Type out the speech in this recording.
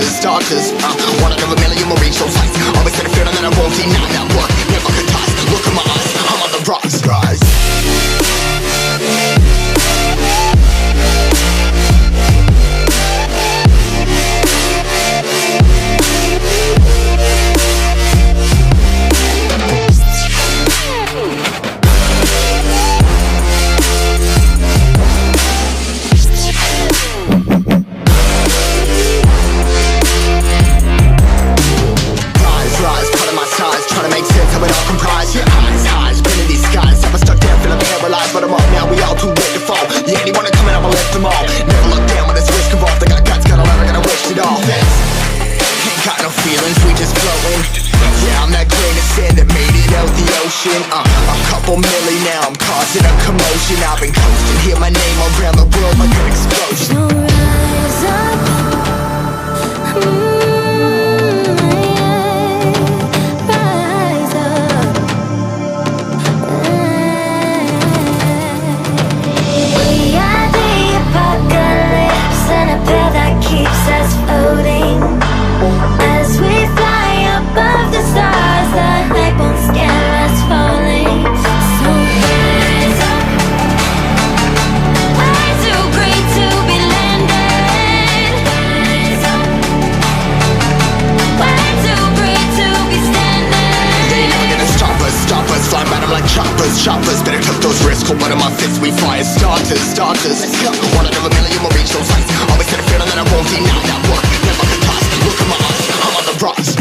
starters. One out of a million will reach those heights. Always had a feeling that I won't deny that work. Never could toss. Look in my eyes, I'm on the rocks, guys. But I'm up now, we all too late to fall. Yeah, anyone to come in, I'ma lift them all. Never look down when there's risk involved. I got guts, got a lot, I gotta wish it all. Ain't got no feelings, we just floating. Yeah, I'm that grain of sand that made it out the ocean. A couple milli now, I'm causing a commotion. I've been coasting, hear my name around the world like an explosion. So rise up. Choppers, better took those risks. Hold one of my fists, we fire starters. Let's go. One out of a million will reach those heights. Always had a feeling that I won't deny that work. Never could toss. Look in my eyes, I'm on the rocks.